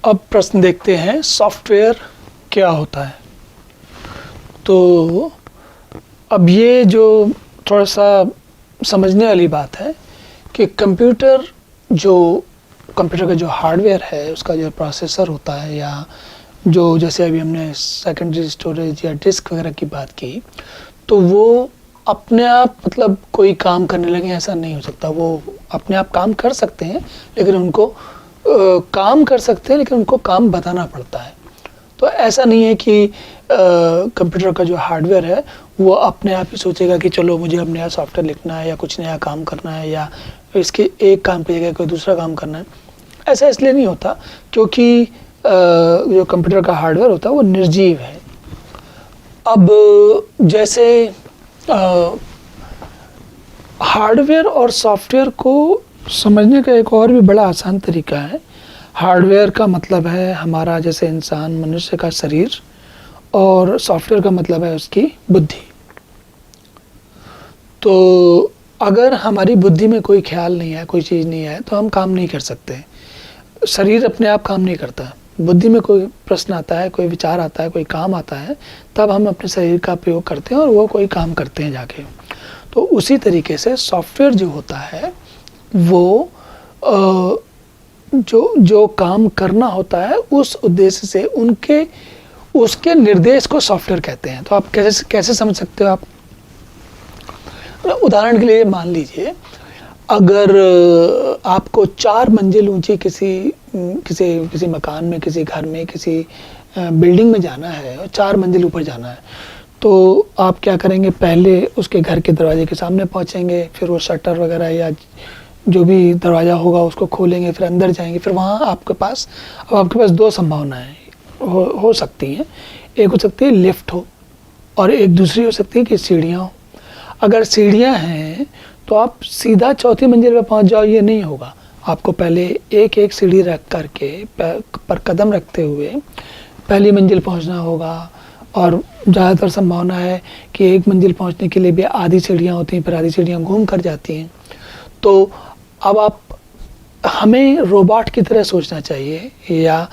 अब प्रश्न देखते हैं, सॉफ्टवेयर क्या होता है। तो अब ये जो थोड़ा सा समझने वाली बात है कि कंप्यूटर का जो हार्डवेयर है, उसका जो प्रोसेसर होता है, या जो जैसे अभी हमने सेकेंडरी स्टोरेज या डिस्क वगैरह की बात की, तो वो अपने आप मतलब कोई काम करने लगे ऐसा नहीं हो सकता। वो अपने आप काम कर सकते हैं, लेकिन उनको काम बताना पड़ता है। तो ऐसा नहीं है कि कंप्यूटर का जो हार्डवेयर है वो अपने आप ही सोचेगा कि चलो मुझे अब नया सॉफ्टवेयर लिखना है या कुछ नया काम करना है, या इसके एक काम की जगह कोई दूसरा काम करना है। ऐसा इसलिए नहीं होता क्योंकि जो कंप्यूटर का हार्डवेयर होता है वो निर्जीव है। अब जैसे हार्डवेयर और सॉफ्टवेयर को समझने का एक और भी बड़ा आसान तरीका है। हार्डवेयर का मतलब है हमारा जैसे इंसान मनुष्य का शरीर, और सॉफ्टवेयर का मतलब है उसकी बुद्धि। तो अगर हमारी बुद्धि में कोई ख्याल नहीं है, कोई चीज़ नहीं है, तो हम काम नहीं कर सकते। शरीर अपने आप काम नहीं करता। बुद्धि में कोई प्रश्न आता है, कोई विचार आता है, कोई काम आता है, तब हम अपने शरीर का प्रयोग करते हैं और वो कोई काम करते हैं जाके। तो उसी तरीके से सॉफ्टवेयर जो होता है वो जो काम करना होता है उस उद्देश्य से उसके निर्देश को सॉफ्टवेयर कहते हैं। तो आप कैसे समझ सकते हो आप? उदाहरण के लिए मान लीजिए, अगर आपको 4 मंजिल ऊंची किसी मकान में, किसी घर में, किसी बिल्डिंग में जाना है और 4 मंजिल ऊपर जाना है, तो आप क्या करेंगे? पहले उसके घर के दरवाजे के सामने पहुंचेंगे, फिर वो शटर वगैरह या जो भी दरवाज़ा होगा उसको खोलेंगे, फिर अंदर जाएंगे। फिर वहाँ आपके पास 2 संभावनाएं हो सकती हैं। एक हो सकती है लिफ्ट हो, और एक दूसरी हो सकती है कि सीढ़ियाँ हो। अगर सीढ़ियाँ हैं तो आप सीधा 4थी मंजिल पर पहुँच जाओ, ये नहीं होगा। आपको पहले एक एक सीढ़ी रख करके पर कदम रखते हुए पहली मंजिल पहुँचना होगा। और ज़्यादातर संभावना है कि एक मंजिल पहुँचने के लिए भी आधी सीढ़ियाँ होती हैं, फिर आधी सीढ़ियाँ घूम कर जाती हैं। तो अब हमें रोबोट की तरह सोचना चाहिए, या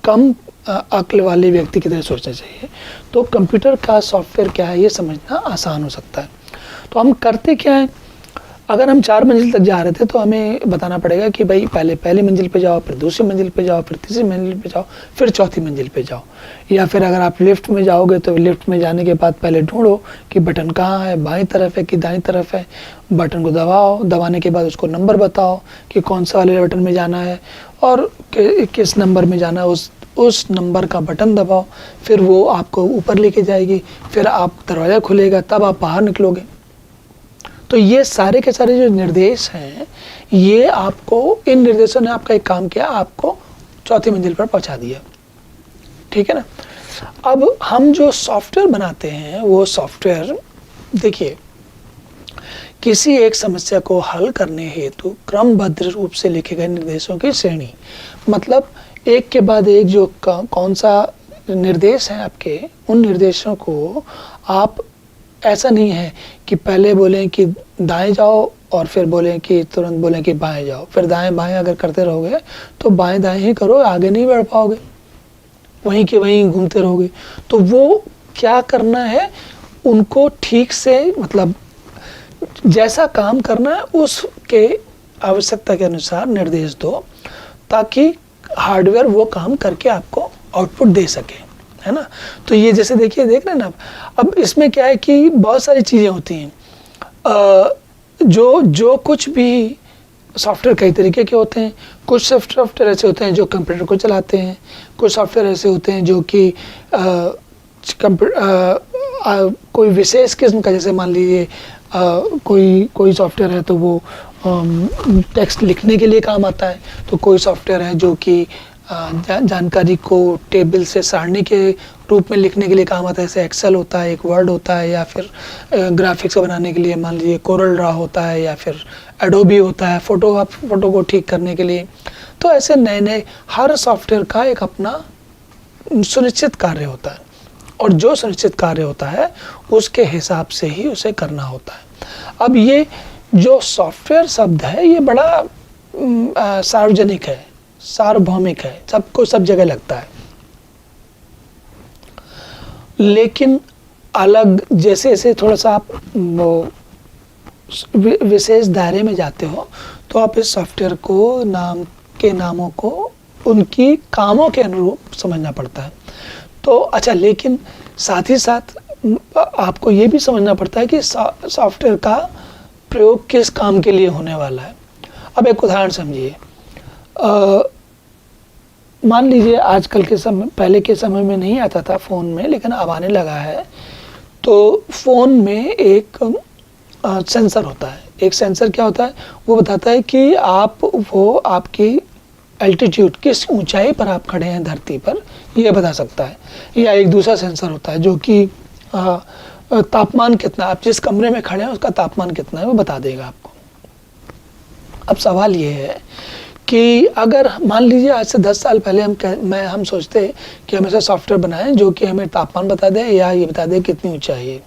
कम अक्ल वाले व्यक्ति की तरह सोचना चाहिए। तो कंप्यूटर का सॉफ्टवेयर क्या है ये समझना आसान हो सकता है। तो हम करते क्या है? अगर हम 4 मंजिल तक जा रहे थे तो हमें बताना पड़ेगा कि भाई पहले पहली मंजिल पे जाओ, फिर दूसरी मंजिल पे जाओ, फिर तीसरी मंजिल पे जाओ, फिर 4थी मंजिल पे जाओ। या फिर अगर आप लिफ्ट में जाओगे तो लिफ्ट में जाने के बाद पहले ढूंढो कि बटन कहाँ है, बाईं तरफ है कि दाईं तरफ है। बटन को दबाओ, दबाने के बाद उसको नंबर बताओ कि कौन सा वाले बटन में जाना है और किस नंबर में जाना है। उस नंबर का बटन दबाओ, फिर वो आपको ऊपर लेके जाएगी, फिर आप दरवाज़ा खुलेगा, तब आप बाहर निकलोगे। तो ये सारे के सारे जो निर्देश हैं, ये आपको, इन निर्देशों ने आपका एक काम किया, आपको 4थी मंजिल पर पहुंचा दिया। ठीक है ना? अब हम जो सॉफ्टवेयर बनाते हैं वो सॉफ्टवेयर, देखिए, किसी एक समस्या को हल करने हेतु क्रमबद्ध रूप से लिखे गए निर्देशों की श्रेणी, मतलब एक के बाद एक जो कौन सा निर्देश है आपके, उन निर्देशों को आप, ऐसा नहीं है कि पहले बोलें कि दाएं जाओ और फिर बोलें कि तुरंत बोलें कि बाएं जाओ। फिर दाएं बाएं अगर करते रहोगे तो बाएं दाएं ही करो, आगे नहीं बढ़ पाओगे, वहीं के वहीं घूमते रहोगे। तो वो क्या करना है, उनको ठीक से, मतलब जैसा काम करना है उसके आवश्यकता के अनुसार निर्देश दो, ताकि हार्डवेयर वो काम करके आपको आउटपुट दे सके, है ना? तो ये जैसे देख रहे हैं ना, अब इसमें क्या है कि बहुत सारी चीज़ें होती हैं। जो कुछ भी सॉफ्टवेयर कई तरीके के होते हैं। कुछ सॉफ्टवेयर ऐसे होते हैं जो कंप्यूटर को चलाते हैं, कुछ सॉफ्टवेयर ऐसे होते हैं जो कि कोई विशेष किस्म का, जैसे मान लीजिए कोई सॉफ्टवेयर है तो वो टेक्स्ट लिखने के लिए काम आता है। तो कोई सॉफ्टवेयर है जो कि जानकारी को टेबल से सारणी के रूप में लिखने के लिए काम आता है, जैसे एक्सेल होता है, एक वर्ड होता है, या फिर ग्राफिक्स बनाने के लिए मान लीजिए कोरल ड्रा होता है, या फिर एडोबी होता है फोटो को ठीक करने के लिए। तो ऐसे नए हर सॉफ्टवेयर का एक अपना सुनिश्चित कार्य होता है, और जो सुनिश्चित कार्य होता है उसके हिसाब से ही उसे करना होता है। अब ये जो सॉफ्टवेयर शब्द है ये बड़ा सार्वजनिक है, सार्वभौमिक है, सबको सब जगह लगता है। लेकिन अलग जैसे जैसे थोड़ा सा आप वो विशेष दायरे में जाते हो तो आप इस सॉफ्टवेयर को नामों को उनकी कामों के अनुरूप समझना पड़ता है। तो अच्छा, लेकिन साथ ही साथ आपको ये भी समझना पड़ता है कि सॉफ्टवेयर का प्रयोग किस काम के लिए होने वाला है। अब एक उदाहरण समझिए, मान लीजिए आजकल के समय, पहले के समय में नहीं आता था फ़ोन में, लेकिन अब आने लगा है। तो फ़ोन में एक सेंसर होता है। एक सेंसर क्या होता है, वो बताता है कि आपकी एल्टीट्यूड, किस ऊंचाई पर आप खड़े हैं धरती पर, ये बता सकता है। या एक दूसरा सेंसर होता है जो कि तापमान कितना, आप जिस कमरे में खड़े हैं उसका तापमान कितना है वो बता देगा आपको। अब सवाल ये है कि अगर मान लीजिए आज से 10 साल पहले हम सोचते कि हम ऐसा सॉफ्टवेयर बनाएं जो कि हमें तापमान बता दे या ये बता दे कितनी ऊंचाई है,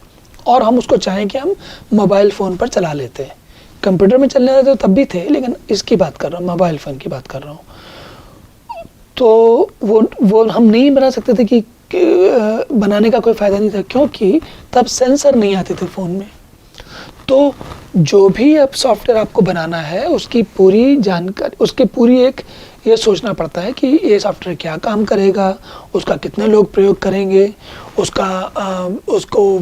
और हम उसको चाहें कि हम मोबाइल फ़ोन पर चला लेते हैं। कंप्यूटर में चलने वाले तो तब भी थे, लेकिन इसकी बात कर रहा हूँ, मोबाइल फ़ोन की बात कर रहा हूँ। तो वो हम नहीं बना सकते थे कि बनाने का कोई फ़ायदा नहीं था, क्योंकि तब सेंसर नहीं आते थे फ़ोन में। तो जो भी अब सॉफ्टवेयर आपको बनाना है उसकी पूरी जानकारी, उसकी पूरी एक ये सोचना पड़ता है कि ये सॉफ्टवेयर क्या काम करेगा, उसका कितने लोग प्रयोग करेंगे, उसको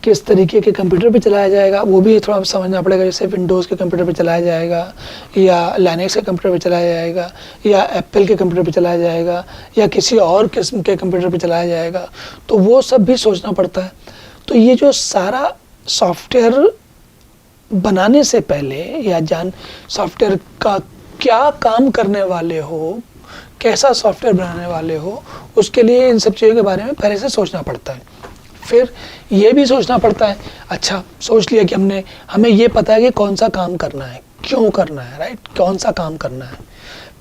किस तरीके के कंप्यूटर पे चलाया जाएगा, वो भी थोड़ा समझना पड़ेगा। जैसे विंडोज़ के कंप्यूटर पे चलाया जाएगा, या लिनक्स के कंप्यूटर पे चलाया जाएगा, या एप्पल के कंप्यूटर पे चलाया जाएगा, या किसी और किस्म के कंप्यूटर पे चलाया जाएगा, तो वो सब भी सोचना पड़ता है। तो ये जो सारा सॉफ्टवेयर बनाने से पहले, या सॉफ्टवेयर का क्या काम करने वाले हो, कैसा सॉफ्टवेयर बनाने वाले हो, उसके लिए इन सब चीज़ों के बारे में पहले से सोचना पड़ता है। फिर ये भी सोचना पड़ता है, अच्छा सोच लिया कि हमें ये पता है कि कौन सा काम करना है, क्यों करना है, राइट, कौन सा काम करना है।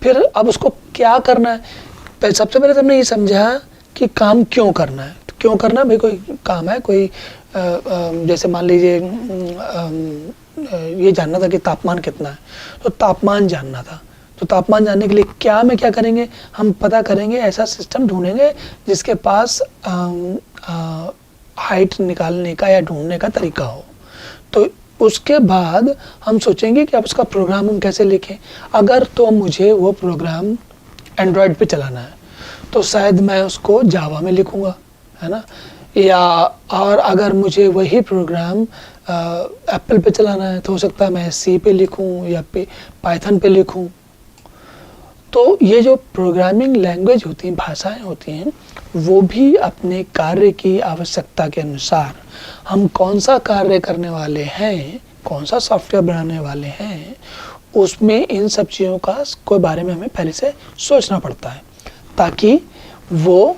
फिर अब उसको क्या करना है, सबसे पहले तो हमने ये समझा कि काम क्यों करना है। तो क्यों करना है भाई, कोई काम है, कोई जैसे मान लीजिए ये जानना था कि तापमान कितना है, तो तापमान जानना था। तो तापमान जानने के लिए क्या करेंगे, हम पता करेंगे, ऐसा सिस्टम ढूंढेंगे जिसके पास हाइट निकालने का या ढूंढने का तरीका हो। तो उसके बाद हम सोचेंगे कि अब उसका प्रोग्राम हम कैसे लिखें। अगर तो मुझे वो प्रोग्राम एंड्रॉयड पे चलाना है तो शायद मैं उसको जावा में लिखूँगा, है ना, या और अगर मुझे वही प्रोग्राम एप्पल पे चलाना है तो हो सकता है मैं सी पे लिखूँ या पाइथन पे लिखूँ। तो ये जो प्रोग्रामिंग लैंग्वेज होती हैं, भाषाएं होती हैं, वो भी अपने कार्य की आवश्यकता के अनुसार हम कौन सा कार्य करने वाले हैं, कौन सा सॉफ्टवेयर बनाने वाले हैं, उसमें इन सब चीज़ों के बारे में हमें पहले से सोचना पड़ता है, ताकि वो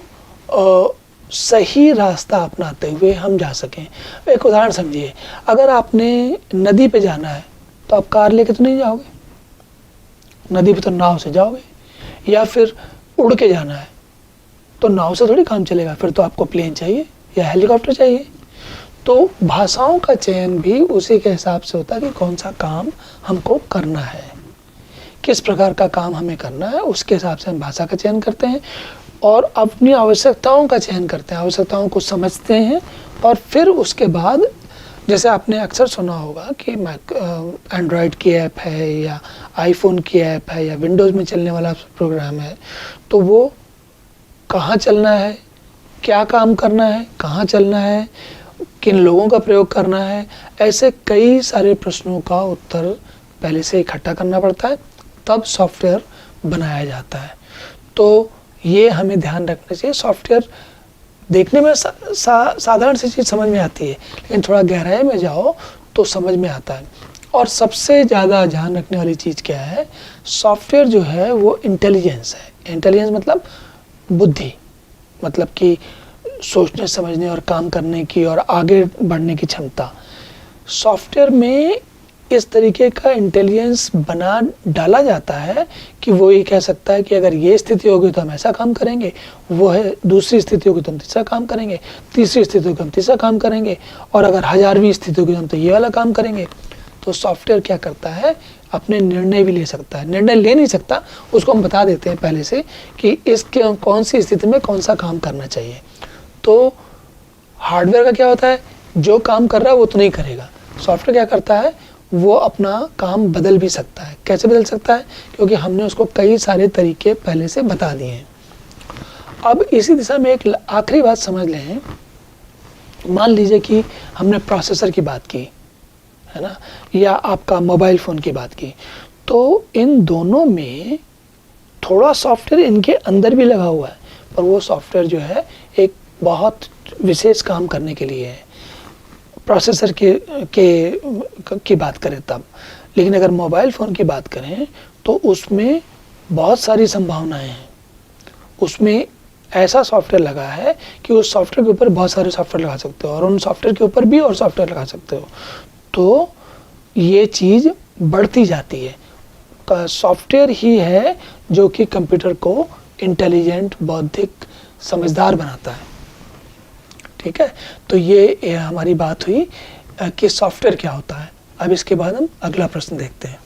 सही रास्ता अपनाते हुए हम जा सकें। एक उदाहरण समझिए, अगर आपने नदी पे जाना है तो आप कार लेके तो नहीं जाओगे, नदी पे तो नाव से जाओगे, या फिर उड़ के जाना है तो नाव से थोड़ी काम चलेगा, फिर तो आपको प्लेन चाहिए या हेलीकॉप्टर चाहिए। तो भाषाओं का चयन भी उसी के हिसाब से होता है कि कौन सा काम हमको करना है, किस प्रकार का काम हमें करना है, उसके हिसाब से हम भाषा का चयन करते हैं और अपनी आवश्यकताओं का चयन करते हैं, आवश्यकताओं को समझते हैं। और फिर उसके बाद जैसे आपने अक्सर सुना होगा कि एंड्रॉयड की ऐप है या आईफोन की ऐप है या विंडोज़ में चलने वाला प्रोग्राम है, तो वो कहाँ चलना है, क्या काम करना है, कहाँ चलना है, किन लोगों का प्रयोग करना है, ऐसे कई सारे प्रश्नों का उत्तर पहले से इकट्ठा करना पड़ता है, तब सॉफ्टवेयर बनाया जाता है। तो ये हमें ध्यान रखना चाहिए। सॉफ्टवेयर देखने में साधारण सी चीज़ समझ में आती है, लेकिन थोड़ा गहराई में जाओ तो समझ में आता है। और सबसे ज़्यादा ध्यान रखने वाली चीज़ क्या है, सॉफ्टवेयर जो है वो इंटेलिजेंस है। इंटेलिजेंस मतलब बुद्धि, मतलब कि सोचने समझने और काम करने की और आगे बढ़ने की क्षमता। सॉफ्टवेयर में इस तरीके का इंटेलिजेंस बना डाला जाता है कि वो ये कह सकता है कि अगर ये स्थिति होगी तो हम ऐसा काम करेंगे, वो है दूसरी स्थिति होगी तो हम तीसरा काम करेंगे, तीसरी स्थिति होगी हम तीसरा काम करेंगे, और अगर 1000वीं स्थिति होगी तो हम तो ये वाला काम करेंगे। तो सॉफ्टवेयर क्या करता है, अपने निर्णय भी ले सकता है। निर्णय ले नहीं सकता, उसको हम बता देते हैं पहले से कि इसके कौन सी स्थिति में कौन सा काम करना चाहिए। तो हार्डवेयर का क्या होता है, जो काम कर रहा है वो तो नहीं करेगा। सॉफ्टवेयर क्या करता है, वो अपना काम बदल भी सकता है। कैसे बदल सकता है, क्योंकि हमने उसको कई सारे तरीके पहले से बता दिए हैं। अब इसी दिशा में एक आखिरी बात समझ लें। मान लीजिए कि हमने प्रोसेसर की बात की है ना, या आपका मोबाइल फ़ोन की बात की, तो इन दोनों में थोड़ा सॉफ्टवेयर इनके अंदर भी लगा हुआ है, पर वो सॉफ्टवेयर जो है एक बहुत विशेष काम करने के लिए है। प्रोसेसर की बात करें तब, लेकिन अगर मोबाइल फ़ोन की बात करें तो उसमें बहुत सारी संभावनाएं हैं। उसमें ऐसा सॉफ्टवेयर लगा है कि उस सॉफ्टवेयर के ऊपर बहुत सारे सॉफ्टवेयर लगा सकते हो और उन सॉफ्टवेयर के ऊपर भी और सॉफ्टवेयर लगा सकते हो। तो ये चीज़ बढ़ती जाती है। सॉफ्टवेयर ही है जो कि कंप्यूटर को इंटेलिजेंट, बौद्धिक, समझदार बनाता है। ठीक है, तो ये हमारी बात हुई कि सॉफ्टवेयर क्या होता है। अब इसके बाद हम अगला प्रश्न देखते हैं।